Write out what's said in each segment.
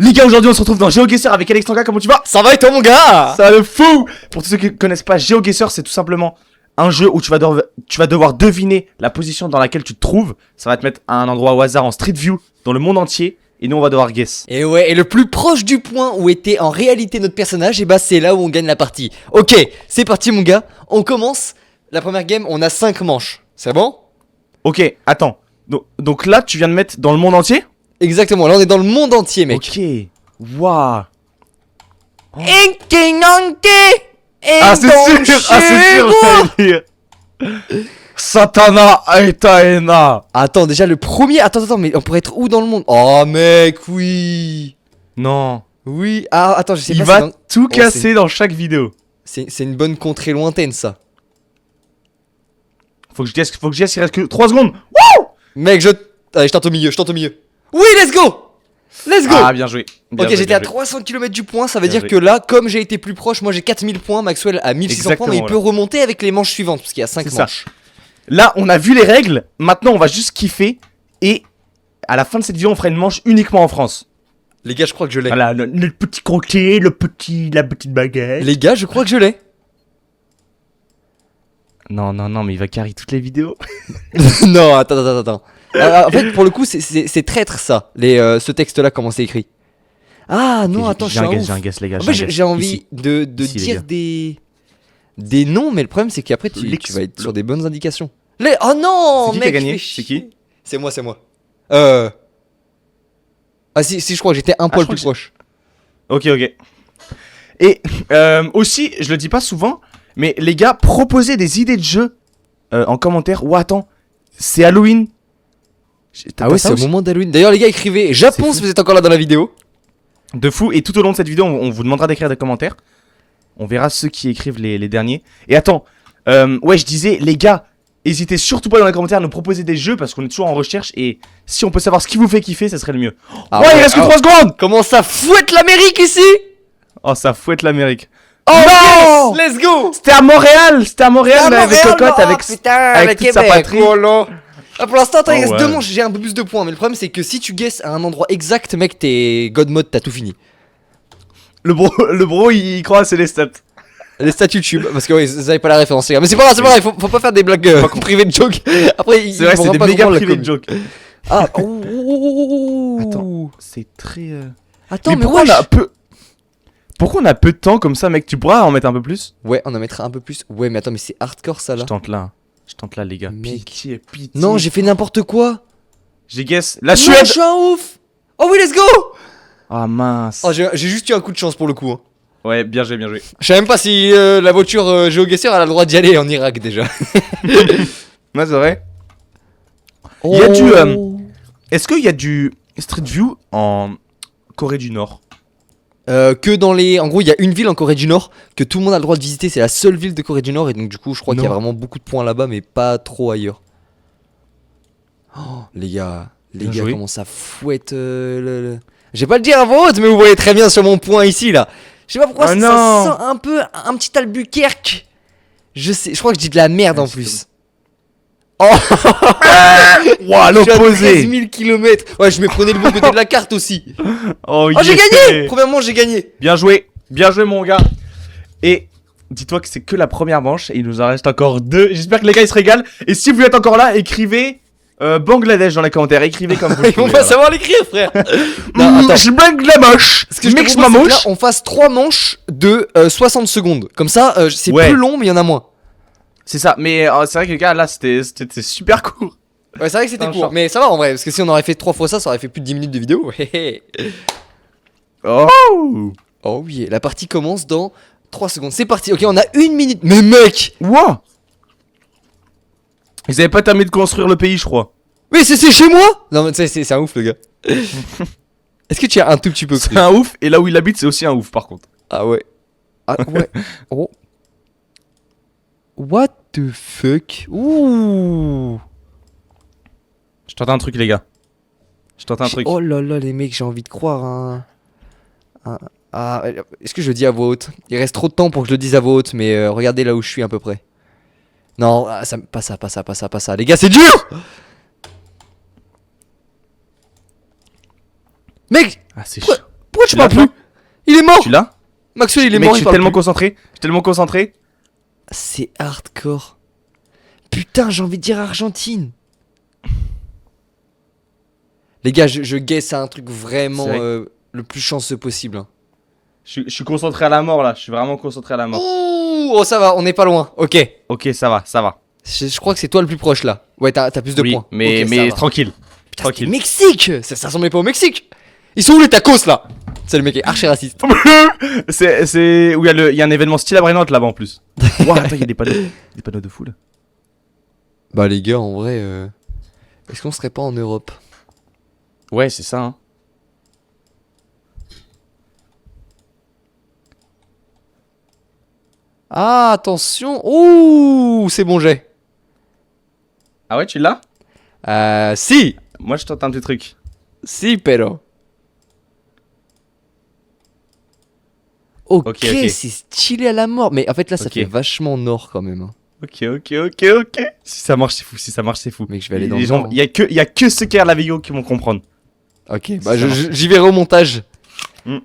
Les gars, aujourd'hui on se retrouve dans GeoGuessr avec Alex Tanka, comment tu vas? Ça va et toi mon gars? Ça va le fou. Pour tous ceux qui connaissent pas, GeoGuessr c'est tout simplement un jeu où tu vas devoir deviner la position dans laquelle tu te trouves. Ça va te mettre à un endroit au hasard en Street View dans le monde entier. Et nous on va devoir guess. Et ouais, et le plus proche du point où était en réalité notre personnage, et bah c'est là où on gagne la partie. Ok, c'est parti mon gars, on commence. La première game, on a 5 manches. C'est bon? Ok, attends. Donc là tu viens de mettre dans le monde entier? Exactement, là on est dans le monde entier mec. Ok. Waouh. Ah c'est sûr, j'allais dire. Satana Aetaena. Attends, déjà le premier. Attends, mais on pourrait être où dans le monde? Oh mec, oui. Non. Oui, ah attends, je sais Il pas. va tout casser dans chaque vidéo. C'est une bonne contrée lointaine ça. Faut que je guesse, il reste que 3 secondes. Mec, allez, je tente au milieu, Oui, let's go. Let's go. Ah, bien joué. Ok, j'étais à 300 km du point, ça veut dire que là, comme j'ai été plus proche, moi j'ai 4000 points, Maxwell a 1600 points, mais il peut remonter avec les manches suivantes, parce qu'il y a 5 manches. Là, on a vu les règles, maintenant on va juste kiffer, et à la fin de cette vidéo, on fera une manche uniquement en France. Les gars, je crois que je l'ai. Voilà, le petit croquet, la petite baguette. Les gars, je crois que je l'ai. Non, mais il va carry toutes les vidéos. Non, attends. En fait, pour le coup, c'est traître ça, ce texte-là, comment c'est écrit. Ah non, Okay, attends, j'ai un guess, les gars. En fait, j'ai envie de dire des noms, mais le problème, c'est qu'après, tu vas être sur des bonnes indications. Oh non, mec, qui a gagné? C'est qui? C'est moi. Ah si, je crois que j'étais un poil plus proche. Ok. Et aussi, je le dis pas souvent, mais les gars, proposez des idées de jeux en commentaire. Ou attends, c'est Halloween. Ah ouais, c'est au moment d'Halloween. D'ailleurs, les gars, écrivez Japon si vous êtes encore là dans la vidéo. De fou. Et tout au long de cette vidéo, on vous demandera d'écrire des commentaires. On verra ceux qui écrivent les derniers. Et attends, ouais, je disais, les gars, n'hésitez surtout pas dans les commentaires à nous proposer des jeux parce qu'on est toujours en recherche. Et si on peut savoir ce qui vous fait kiffer, ça serait le mieux. Ah ouais, il reste que 3 secondes. Comment ça fouette l'Amérique ici? Oh, ça fouette l'Amérique. Oh non, yes, let's go. C'était à Montréal, avec Cocotte, avec toute sa patrie. Oh là. Ah, pour l'instant, il reste 2 manches, j'ai un peu plus de points. Mais le problème, c'est que si tu guesses à un endroit exact, mec, t'es God Mode, t'as tout fini. Le bro, il croit c'est les stats. Les stats YouTube, parce que oui, vous avez pas la référence, les gars. Mais c'est pas grave, faut pas faire des blagues privées de joke. Après, c'est vrai, c'est des méga privés de joke. Ah, attends, c'est très. Attends, mais pourquoi on a peu de temps comme ça, mec? Tu pourras en mettre un peu plus? Ouais, on en mettra un peu plus. Ouais, mais attends, mais c'est hardcore ça là. Je tente là, les gars. Mec. Pitié. Non, j'ai fait n'importe quoi. J'ai guess. La Suède. Je suis un ouf. Oh oui, let's go. Ah mince. Oh, j'ai juste eu un coup de chance pour le coup. Hein. Ouais, bien joué. Je sais même pas si la voiture GeoGuessr a le droit d'y aller en Irak déjà. Ouais, c'est vrai. Oh. Il y a du. Est-ce qu'il y a du Street View en Corée du Nord? Que dans les... En gros, il y a une ville en Corée du Nord que tout le monde a le droit de visiter. C'est la seule ville de Corée du Nord. Et donc, du coup, je crois qu'il y a vraiment beaucoup de points là-bas, mais pas trop ailleurs. Oh, les gars, comment ça fouette le... Je vais pas le dire à voix haute, mais vous voyez très bien sur mon point ici, là. Je sais pas pourquoi ça sent un peu un petit Albuquerque. Je crois que je dis de la merde en plus. Oh wow, l'opposé. 13 000 km. Ouais, je me prenais le bon côté de la carte aussi. Oh, j'ai gagné. Premièrement, j'ai gagné. Bien joué mon gars. Et dis-toi que c'est que la première manche et il nous en reste encore 2. J'espère que les gars ils se régalent. Et si vous êtes encore là, écrivez Bangladesh dans les commentaires. Écrivez comme vous. Ils vont pas savoir l'écrire, frère. Non, attends. Je bang la moche. Ce que je mix ma moche. Là, on fasse 3 manches de 60 secondes. Comme ça, c'est plus long, mais il y en a moins. C'est ça, mais c'est vrai que les gars, là, c'était super court. Ouais, c'est vrai que c'était court, mais ça va en vrai, parce que si on aurait fait 3 fois ça, ça aurait fait plus de 10 minutes de vidéo. Oh oui, la partie commence dans 3 secondes. C'est parti, ok, on a 1 minute. Mais mec! Wow! Ils avaient pas terminé de construire le pays, je crois. Mais c'est chez moi! Non, mais c'est un ouf, le gars. Est-ce que tu as un tout petit peu cru? C'est un ouf, et là où il habite, c'est aussi un ouf, par contre. Ah ouais. Ah ouais. Oh. What the fuck? Ouh. Je tente un truc, les gars. Oh là là, les mecs, j'ai envie de croire est-ce que je le dis à voix haute? Il reste trop de temps pour que je le dise à voix haute, mais regardez là où je suis à peu près. Non, pas ça. Les gars, c'est dur! Mec! Ah, c'est chiant. Pourquoi tu Tu l'as, parles plus? Il est mort. Tu l'as? Maxwell, il est Mec, mort. je il suis parle tellement plus. concentré. Je suis tellement concentré. C'est hardcore. Putain, j'ai envie de dire Argentine. Les gars, je guesse à un truc vraiment C'est vrai. le plus chanceux possible. Hein. Je suis concentré à la mort là. Je suis vraiment concentré à la mort. Ouh, oh, ça va, on n'est pas loin. Ok. Ok, ça va, ça va. Je crois que c'est toi le plus proche là. Ouais, t'as plus de Oui, points. mais, Ok, ça mais va. tranquille. Putain, tranquille. c'était Mexique. Ça ressemblait pas au Mexique. Ils sont où les tacos là? C'est le mec qui est archi raciste. c'est où il y a un événement style à Brennante là-bas en plus. Wow, attends, il y a des panneaux de foule. Bah les gars, en vrai, est-ce qu'on serait pas en Europe? Ouais, c'est ça. Hein. Ah, attention. Ouh, c'est bon jet. Ah ouais, tu l'as? Si. Moi, je tente un petit truc. Si, pero. Ok, Ok. c'est stylé à la mort. Mais en fait, là, ça Ok. fait vachement nord quand même. Hein. Ok. Si ça marche, c'est fou. Si ça marche, c'est fou. Mec, je vais aller dans Les le gens, nord, hein. il y a que ceux qui regardent la vidéo qui vont comprendre. Ok, bah Ça marche. j'y verrai au montage. Mm.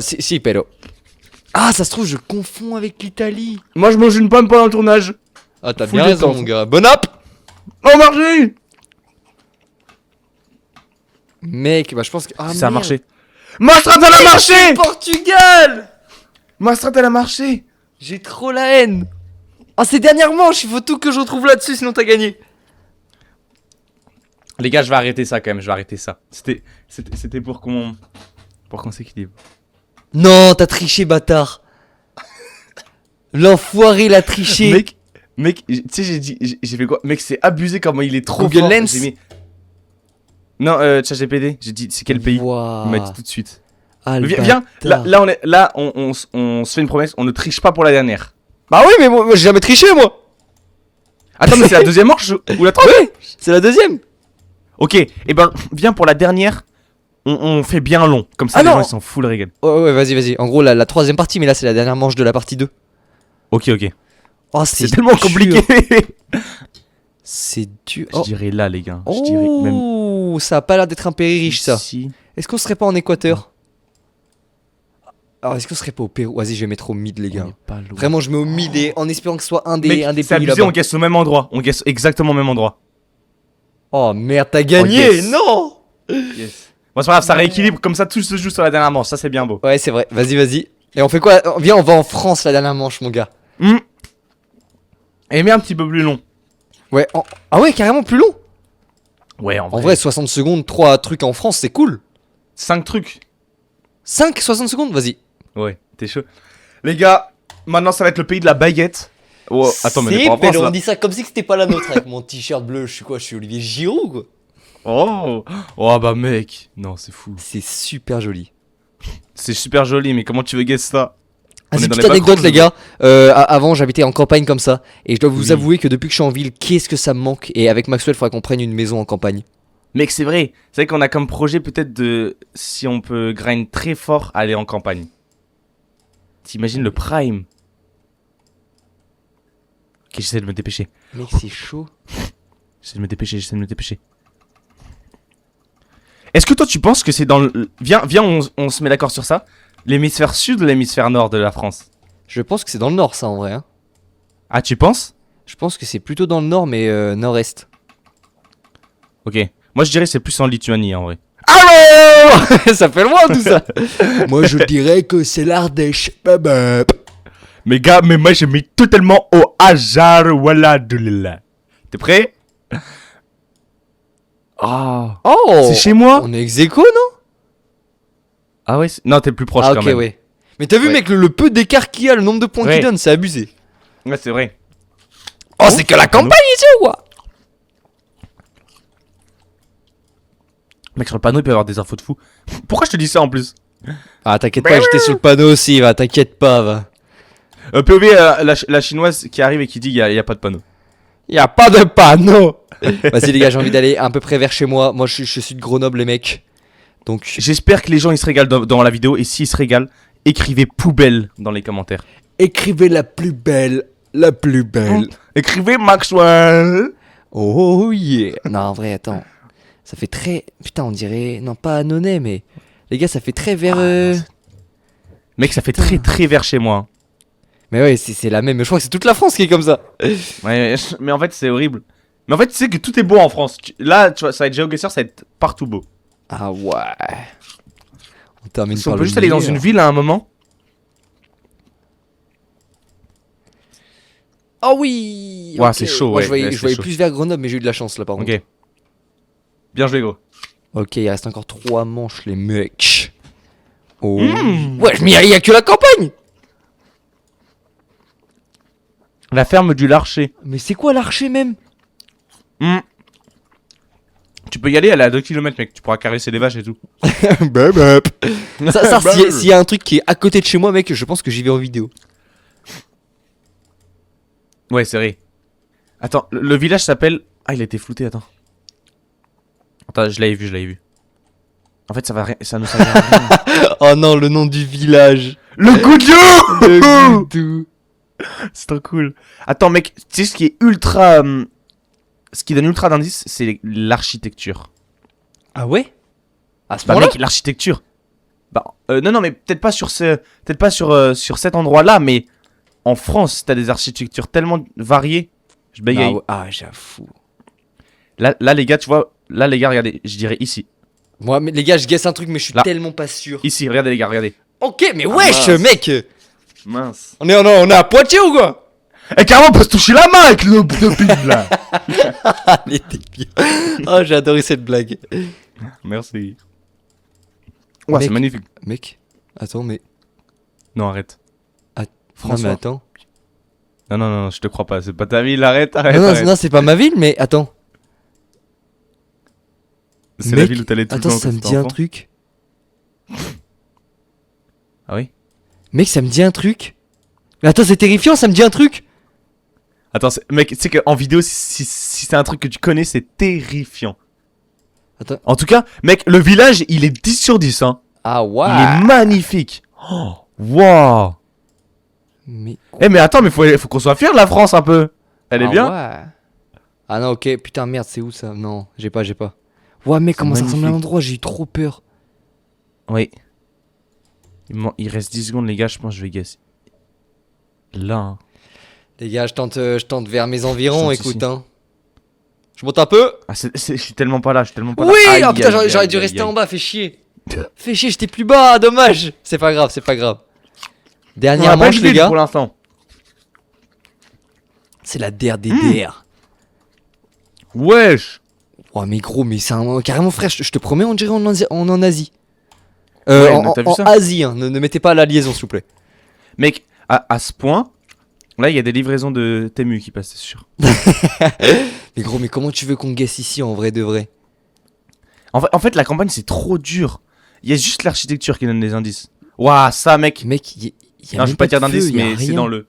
Si, pero. Ah, ça se trouve, je confonds avec l'Italie. Moi, je mange une pomme pendant le tournage. Ah, t'as Full bien raison, détente. mon gars. Bon app. Oh, marché! Mec, bah je pense que. Ah, Ça a merde. marché. Ma strat, elle a marché! Portugal. Ma strat, elle a marché! J'ai trop la haine. Ah, ces dernières manches, il faut tout que je retrouve là-dessus, sinon t'as gagné. Les gars, je vais arrêter ça quand même. Je vais arrêter ça. C'était pour qu'on s'équilibre. Non, t'as triché, bâtard. L'enfoiré l'a triché. Mec, tu sais, j'ai fait quoi? Mec, c'est abusé comment il est trop Google fort. Lens. J'ai mis- Non, ChatGPT. J'ai dit, c'est quel pays? Waouh. Il m'a dit tout de suite. Ah, le Viens, bâtard. là, on se fait une promesse. On ne triche pas pour la dernière. Bah oui, mais moi j'ai jamais triché, moi. Attends, mais c'est la deuxième manche ou la troisième? Oui, c'est la deuxième. Ok, et ben, viens pour la dernière. On fait bien long. Comme ça, Ah les non. gens ils sont full régal. Ouais, vas-y. En gros, la troisième partie, mais là, c'est la dernière manche de la partie 2. Ok. Oh, C'est tellement dur. compliqué. C'est dur. Je Oh, dirais là, les gars. Je dirais même. oh, ça a pas l'air d'être un pays riche, ça. ici. Est-ce qu'on serait pas en Équateur? Alors, est-ce qu'on serait pas au Pérou? Vas-y, je vais mettre au mid, les On gars. est pas loin. Vraiment, je mets au mid et en espérant que ce soit un des Mec, pays c'est abusé, là-bas. on guesse au même endroit. On guesse exactement au même endroit. Oh merde, t'as gagné! yes. Non! Yes. Bon, c'est pas grave, ça rééquilibre. Comme ça, tout se joue sur la dernière manche. Ça, c'est bien beau. Ouais, c'est vrai. Vas-y. Et on fait quoi? Viens, on va en France la dernière manche, mon gars. Et mais un petit peu plus long. Ouais, ah ouais, carrément plus long. Ouais, en En vrai, 60 secondes, 3 trucs en France, c'est cool. 5 trucs. 5, 60 secondes, vas-y. Ouais, t'es chaud. Les gars, maintenant, ça va être le pays de la baguette. Oh, attends, mais on est C'est, pas en France, mais on là. dit ça comme si c'était pas la nôtre avec mon t-shirt bleu. Je suis quoi? Je suis Olivier Giroud, quoi. Oh, bah, mec. Non, c'est fou. C'est super joli. C'est super joli, mais comment tu veux guess ça? Ah, On c'est est dans petite les anecdote, backrooms, les gars. Avant, j'habitais en campagne comme ça. Et je dois vous Oui. avouer que depuis que je suis en ville, qu'est-ce que ça me manque. Et avec Maxwell, il faudrait qu'on prenne une maison en campagne. Mec, c'est vrai. C'est vrai qu'on a comme projet peut-être de, si on peut grind très fort, aller en campagne. T'imagines le prime? Ok, j'essaie de me dépêcher. Mec, c'est chaud. J'essaie de me dépêcher. Est-ce que toi tu penses que c'est dans le... Viens, on se met d'accord sur ça. L'hémisphère sud ou l'hémisphère nord de la France? Je pense que c'est dans le nord, ça, en vrai. Hein. Ah, tu penses? Je pense que c'est plutôt dans le nord, mais nord-est. Ok. Moi je dirais que c'est plus en Lituanie en vrai. Allô. Ça fait loin, tout ça. Moi, je dirais que c'est l'Ardèche. Mais gars, mais moi j'ai mis totalement au hasard. Voilà, doulala. T'es prêt? Ah. Oh. C'est chez moi? On est ex aequo, non? Ah ouais, non, t'es le plus proche Ah, quand ok, même. ouais. Mais t'as vu, Ouais. mec, le peu d'écart qu'il y a, le nombre de points Ouais. qu'il donne, c'est abusé. Ouais, c'est vrai. Oh, c'est que la campagne ici ou quoi? Mec, sur le panneau, il peut y avoir des infos de fou. Pourquoi je te dis ça en plus? Ah, t'inquiète pas, j'étais sur le panneau aussi, va, t'inquiète pas, va. POV, la chinoise qui arrive et qui dit qu'il y a pas de panneau. Y a pas de panneau. Vas-y, les gars, j'ai envie d'aller à peu près vers chez moi. Moi, je suis de Grenoble, les mecs. Donc, J'espère que les gens ils se régalent dans la vidéo. Et s'ils se régalent, écrivez poubelle dans les commentaires. écrivez la plus belle. La plus belle. Écrivez Maxwell. Oh yeah. Non, en vrai, attends. Ça fait très. Putain, on dirait. Non, pas Annonay, mais. Les gars, ça fait très vert. Mec, ça fait très très vert chez moi. Mais ouais, c'est la même. Je crois que c'est toute la France qui est comme ça. Ouais, mais en fait, c'est horrible. Mais en fait, tu sais que tout est beau en France. Là, tu vois, ça va être GeoGuessr, ça va être partout beau. Ah ouais. On termine Si on par peut le juste aller dans meilleur. une ville à un moment. Oh oui. Ouah, ok. c'est chaud, Moi, ouais, je voyais, ouais, je c'est voyais chaud. plus vers Grenoble, mais j'ai eu de la chance là par contre. Ok. Bien joué, gros. Ok, il reste encore 3 manches, les mecs. Oh. Mmh. Ouais, mais il y a que la campagne. La ferme du Larcher. Mais c'est quoi l'archer même? Hmm. Tu peux y aller, elle est à 2 km, mec. Tu pourras caresser les vaches et tout. Ça, s'il y a un truc qui est à côté de chez moi, mec, je pense que j'y vais en vidéo. Ouais, c'est vrai. Attends, le village s'appelle. Ah, il a été flouté, attends. Attends, je l'avais vu. En fait, ça nous servira à rien. Oh non, le nom du village. Le Goudou. Le Goudou. C'est trop cool. Attends, mec, tu sais ce qui est ultra. Ce qui donne ultra d'indice, c'est l'architecture. Ah ouais? À ce Bah, moment-là? mec, l'architecture. Bah, non, mais peut-être pas sur sur cet endroit-là, mais en France, t'as des architectures tellement variées. Je Ah, bégaye. ouais. Ah, j'avoue. Là, les gars, tu vois, là, les gars, regardez, je dirais ici. Moi, mais, les gars, je guesse un truc, mais je suis Là. tellement pas sûr. Ici, regardez, les gars, regardez. Ok, mais wesh, mince. mec! Mince. On est à Poitiers ou quoi? Eh, carrément, on peut se toucher la main avec le pile là. Elle était bien. Oh, j'ai adoré cette blague. Merci. Ouais, c'est Mec. magnifique. Mec, attends, mais. Non, arrête. Ah, Non, François. mais attends. Non, je te crois pas. C'est pas ta ville, arrête. Non, c'est pas ma ville, mais attends. C'est la Mec, ville où t'allais tout le attends, temps ça quand me t'étais dit un enfant. truc. Ah oui? Mec, ça me dit un truc. Mais attends, c'est terrifiant, ça me dit un truc. Attends, mec, tu sais qu'en vidéo, si c'est un truc que tu connais, c'est terrifiant. Attends. En tout cas, mec, le village, il est 10 sur 10, hein. Ah ouais. Il est magnifique. Oh, wow. Mais. Eh, mais attends, mais faut qu'on soit fiers de la France un peu. Elle est Ah bien. ouais. Ah non, ok, putain, merde, c'est où ça? Non, j'ai pas. Ouais, mec, comment ça ressemble à magnifique. l'endroit? J'ai eu trop peur. Oui. Il reste 10 secondes, les gars, je pense que je vais guesser. Là, hein. Les gars, je tente vers mes environs, Je tente écoute, ici. hein. Je monte un peu. Ah, je suis tellement pas là, Oui! Aïe, Ah putain, aïe, j'aurais aïe, dû aïe, rester aïe. en bas, fais chier. Fais chier, j'étais plus bas, dommage. C'est pas grave. On Dernière a pas manche, de les lead gars. pour l'instant. C'est la der des der. Wesh. Oh, mais gros, mais c'est carrément frère, je te promets, on dirait en Asie. Ouais, En, mais t'as vu en ça Asie, hein. Ne mettez pas la liaison, s'il vous plaît. Mec, à ce point, là, il y a des livraisons de Temu qui passent, c'est sûr. Mais gros, mais comment tu veux qu'on guesse ici en vrai de vrai? En fait, la campagne, c'est trop dur. Il y a juste l'architecture qui donne des indices. Waouh, ça, mec. Mec, y a Non, je même vais pas dire de feu, d'indice, y a mais c'est rien. dans le.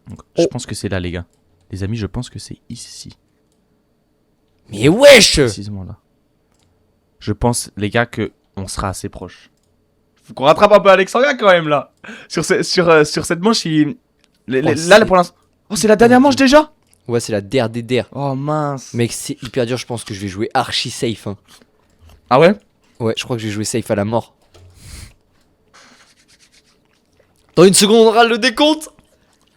Donc, je Oh. pense que c'est là, les gars. Les amis, je pense que c'est ici. Mais wesh! Précisément là. Je pense, les gars, que on sera assez proche. Faut qu'on rattrape un peu Alexandria quand même là. Sur cette manche, là, pour l'instant. Oh, c'est la dernière manche déjà? Ouais, c'est la der des der. Oh mince. Mec, c'est hyper dur, je pense que je vais jouer archi safe. Hein. Ah ouais? Ouais, je crois que je vais jouer safe à la mort. Dans une seconde, on râle le décompte.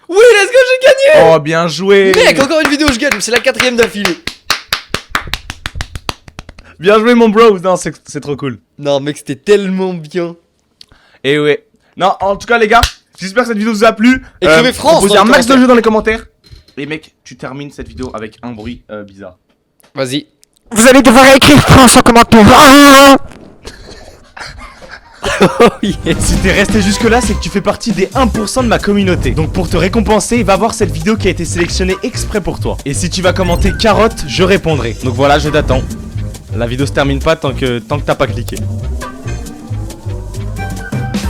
Oui, let's go, j'ai gagné! Oh, bien joué. Mec, encore une vidéo, je gagne, c'est la 4ème d'affilée. Bien joué, mon bro. Non, c'est trop cool. Non, mec, c'était tellement bien. Et ouais. Non, en tout cas, les gars, j'espère que cette vidéo vous a plu. Écrivez France proposez dans un les max de commentaires. jeux dans les commentaires. Et mec, tu termines cette vidéo avec un bruit bizarre. Vas-y. Vous allez devoir écrire France en commentaire. Ah Oh yes. Si t'es resté jusque là, c'est que tu fais partie des 1% de ma communauté. Donc pour te récompenser, va voir cette vidéo qui a été sélectionnée exprès pour toi. Et si tu vas commenter carotte, je répondrai. Donc voilà, je t'attends. La vidéo se termine pas tant que t'as pas cliqué.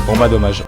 Bon bah dommage.